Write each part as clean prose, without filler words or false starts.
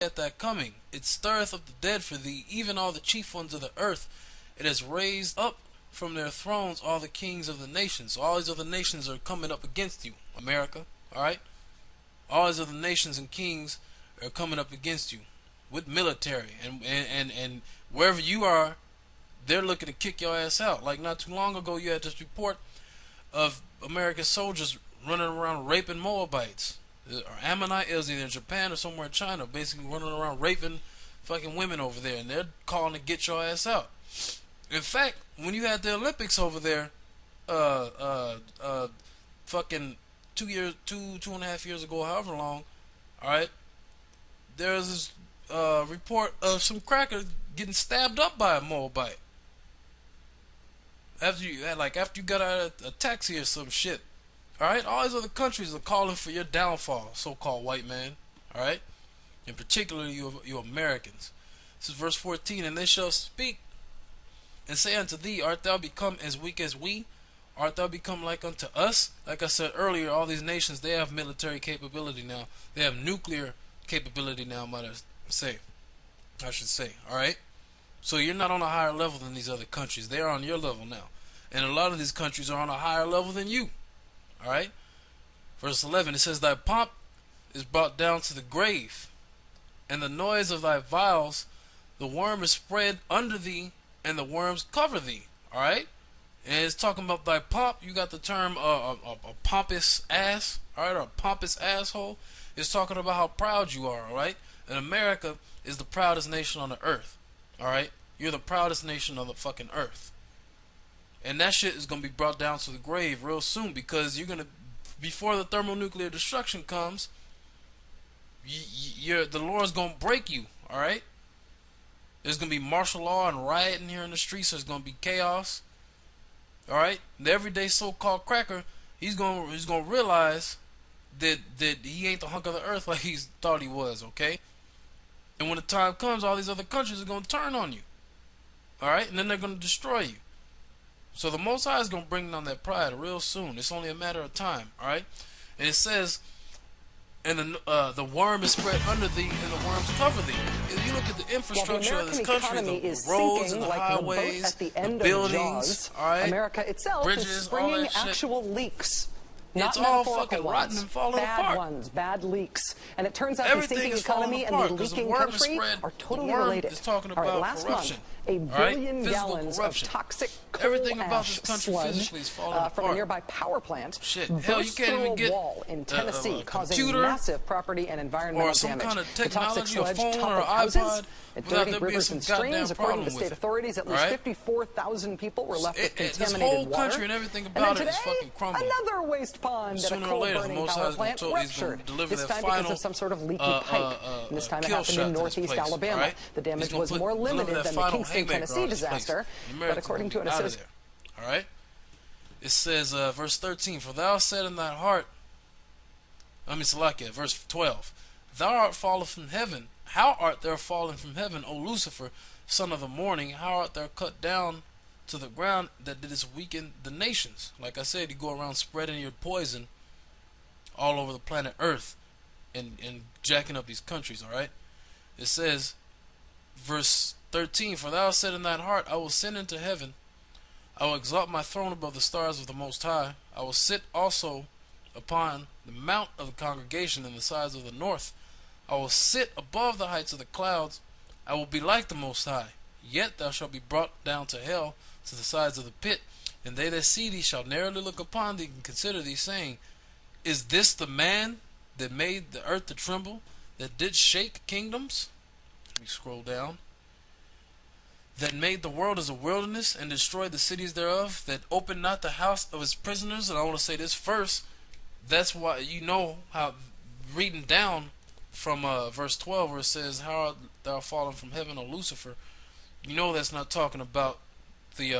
at thy coming. It stirreth up the dead for thee, even all the chief ones of the earth. It has raised up from their thrones all the kings of the nations. So all these other nations are coming up against you, America. Alright? All these other nations and kings are coming up against you with military. And wherever you are, they're looking to kick your ass out. Like not too long ago, you had this report of American soldiers running around raping Moabites. Or Ammonite, it was either in Japan or somewhere in China, basically running around raping fucking women over there, and they're calling to get your ass out. In fact, when you had the Olympics over there, fucking 2.5 years ago, however long, alright, there's this report of some cracker getting stabbed up by a Moabite. After you got out of a taxi or some shit. Alright, all these other countries are calling for your downfall, so-called white man. Alright, in particular you Americans. This is verse 14. And they shall speak and say unto thee, art thou become as weak as we? Art thou become like unto us? Like I said earlier, all these nations, they have military capability now. They have nuclear capability now, I should say. Alright, so you're not on a higher level than these other countries. They are on your level now, and a lot of these countries are on a higher level than you. Alright, verse 11, it says, thy pomp is brought down to the grave, and the noise of thy vials, the worm is spread under thee, and the worms cover thee. Alright, and it's talking about thy pomp. You got the term a pompous ass, alright, or a pompous asshole. It's talking about how proud you are, alright, and America is the proudest nation on the earth. Alright, you're the proudest nation on the fucking earth. And that shit is going to be brought down to the grave real soon, because you're going to, before the thermonuclear destruction comes, the Lord's going to break you, alright? There's going to be martial law and rioting here in the streets. There's going to be chaos, alright? The everyday so-called cracker, he's going to realize that he ain't the hunk of the earth like he thought he was, okay? And when the time comes, all these other countries are going to turn on you, alright? And then they're going to destroy you. So the Most High is going to bring down that pride real soon. It's only a matter of time, alright? And it says, and the worm is spread under thee, and the worms cover thee. If you look at the infrastructure of this country, the roads and the highways, the buildings, alright, America itself bridges, is springing all that actual leaks. It's all fucking rotten and falling apart. Bad ones, bad leaks. And it turns out Everything the sinking is falling economy apart, and the leaking the worm country is spread, are totally the worm related. is talking about All right, last corruption. month, a billion gallons corruption. of toxic coal Everything about ash this country sludge physically is falling apart. from a nearby power plant Hell, you can't even get a wall in Tennessee, a causing massive property and environmental or some damage. kind of The toxic technology, a sludge phone or toppled an houses, iPod, it without dirtied there being rivers some and goddamn streams. According to problem the state with it. authorities, at least 54,000 people were left with This contaminated whole water. country and everything And about then it is today, fucking crumbling. another waste pond at a Sooner or later, the coal-burning Most High power is going plant to ruptured. deliver This that time because final of some sort of leaky pipe. And this time it kill happened shot in to this northeast place, Alabama. right? The damage He's gonna was more deliver limited that than the final Kingston, haymaker Tennessee on this place. disaster. But America's according to an gonna be out of assistant, there. All right. It says, verse 13, for thou said in thy heart, Salakia, verse 12, thou art fallen from heaven. How art thou fallen from heaven, O Lucifer, son of the morning? How art thou cut down to the ground that didst weaken the nations? Like I said, you go around spreading your poison all over the planet Earth and jacking up these countries, alright? It says, verse 13, for thou said in thine heart, I will ascend into heaven. I will exalt my throne above the stars of the Most High. I will sit also upon the mount of the congregation in the sides of the north. I will sit above the heights of the clouds. I will be like the Most High. Yet thou shalt be brought down to hell, to the sides of the pit. And they that see thee shall narrowly look upon thee and consider thee, saying, is this the man that made the earth to tremble, that did shake kingdoms? Let me scroll down. That made the world as a wilderness and destroyed the cities thereof, that opened not the house of his prisoners. And I want to say this first. That's why, you know, how reading down from verse 12 where it says, how art thou fallen from heaven, O Lucifer, you know that's not talking about the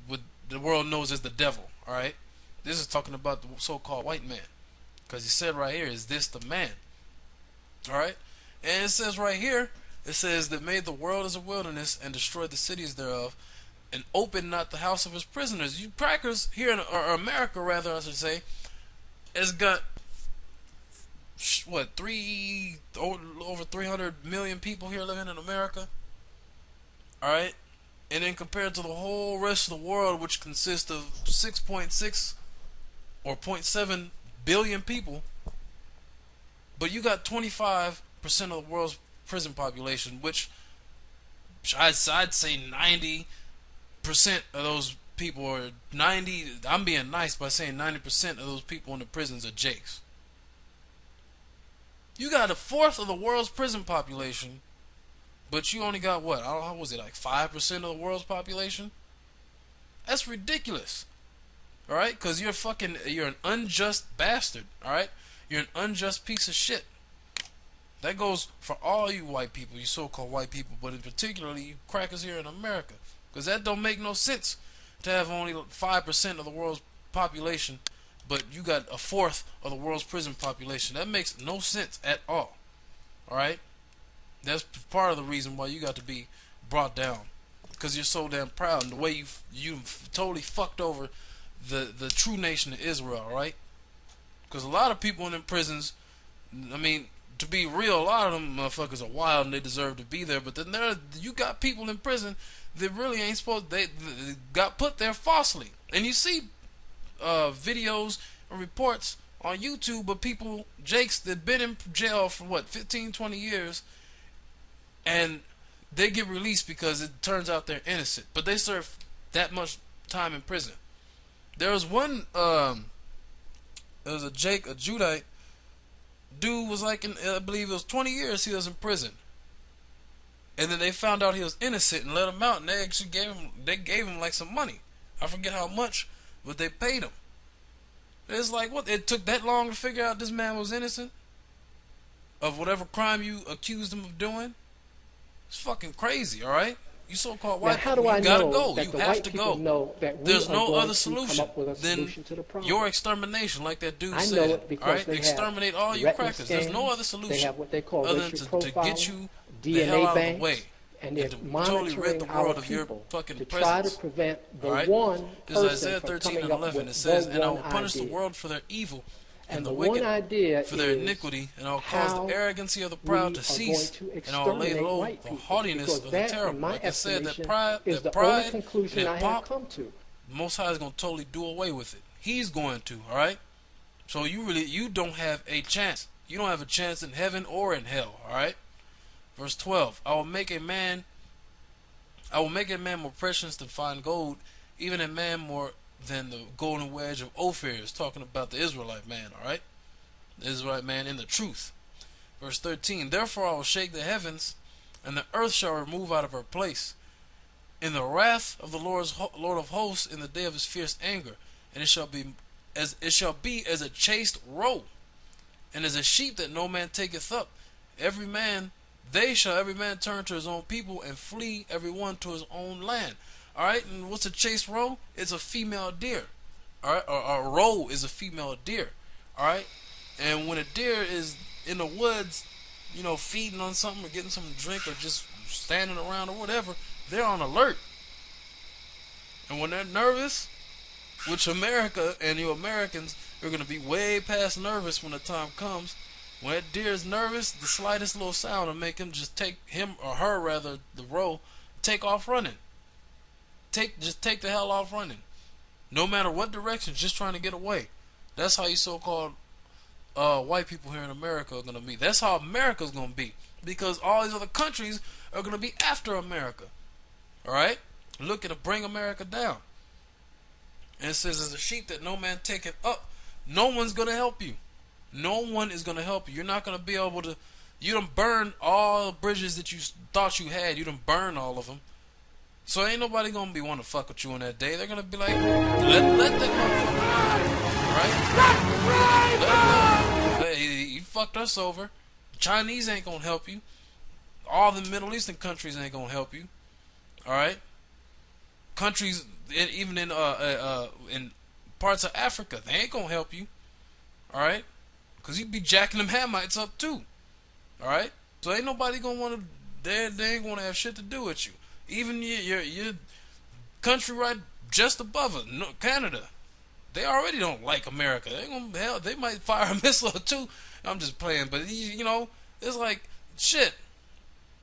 what the world knows as the devil. Alright, this is talking about the so-called white man, because he said right here, is this the man? Alright, and it says right here, it says that made the world as a wilderness and destroyed the cities thereof, and opened not the house of his prisoners. You crackers here in or America, rather I should say, has got what, over 300 million people here living in America. All right, and then compared to the whole rest of the world, which consists of 6.6 or zero point 0.7 billion people, but you got 25% of the world's prison population, which I'd say 90% of those people are 90. I'm being nice by saying 90% of those people in the prisons are jakes. You got a fourth of the world's prison population, but you only got what? I don't know, how was it, like 5% of the world's population? That's ridiculous. All right, because you're an unjust bastard. All right, you're an unjust piece of shit. That goes for all you white people, you so-called white people, but in particularly you crackers here in America, because that don't make no sense to have only 5% of the world's population, but you got a fourth of the world's prison population. That makes no sense at all. All right, that's part of the reason why you got to be brought down, because you're so damn proud, and the way you totally fucked over the true nation of Israel. All right, because a lot of people in them prisons, I mean, to be real, a lot of them motherfuckers are wild and they deserve to be there. But then you got people in prison that really ain't supposed. They got put there falsely, and you see videos and reports on YouTube of people, jakes, that been in jail for what, 15, 20 years, and they get released because it turns out they're innocent, but they serve that much time in prison. There was one, there was a Judite dude, was like I believe it was 20 years he was in prison, and then they found out he was innocent and let him out, and they actually gave him like some money. I forget how much, but they paid him. It's like, what, it took that long to figure out this man was innocent of whatever crime you accused him of doing? It's fucking crazy. All right, you so-called white people, you gotta go. You have to go. There's no other solution than your extermination, like that dude said. All right, exterminate all you crackers. There's no other solution other than to get you the hell out of the way and to totally rid the world of your fucking presence. All right, this is Isaiah 13:11. It says, "And I will punish the world for their evil, and the wicked for their iniquity, and I will cause the arrogancy of the proud to cease, and I will lay low the haughtiness of the terrible." Like I said, that pride and that pomp, the Most High is going to totally do away with it. He's going to, all right? So you don't have a chance. You don't have a chance in heaven or in hell, all right? Verse 12, I will make a man more precious than fine gold, even a man more than the golden wedge of Ophir. Is talking about the Israelite man, all right? The Israelite man in the truth. Verse 13, therefore I will shake the heavens, and the earth shall remove out of her place, in the wrath of the Lord of hosts, in the day of his fierce anger, and it shall be as a chaste roe, and as a sheep that no man taketh up. Every man turn to his own people, and flee every one to his own land. All right, and what's a chaste roe? It's a female deer. All right, or a roe is a female deer. All right, and when a deer is in the woods, you know, feeding on something or getting something to drink or just standing around or whatever, they're on alert. And when they're nervous, which America and you Americans are going to be way past nervous when the time comes. When that deer is nervous, the slightest little sound will make him just take him or her, rather, the roe, take off running. Just take the hell off running. No matter what direction, just trying to get away. That's how you so-called white people here in America are going to be. That's how America's going to be. Because all these other countries are going to be after America. Alright? Looking to bring America down. And it says, as a sheep that no man taketh up, no one's going to help you. No one is going to help you. You're not going to be able to. You done burn all the bridges that you thought you had. You done burn all of them. So ain't nobody going to be want to fuck with you on that day. They're going to be like, let that motherfucker. Right? He fucked us over. The Chinese ain't going to help you. All the Middle Eastern countries ain't going to help you. Alright? Countries, even in parts of Africa, they ain't going to help you. Alright? Because you'd be jacking them Hamites up too. Alright? So ain't nobody going to want to, they ain't going to have shit to do with you. Even your country right just above it, Canada, they already don't like America. They might fire a missile or two I'm just playing, but you know, it's like shit.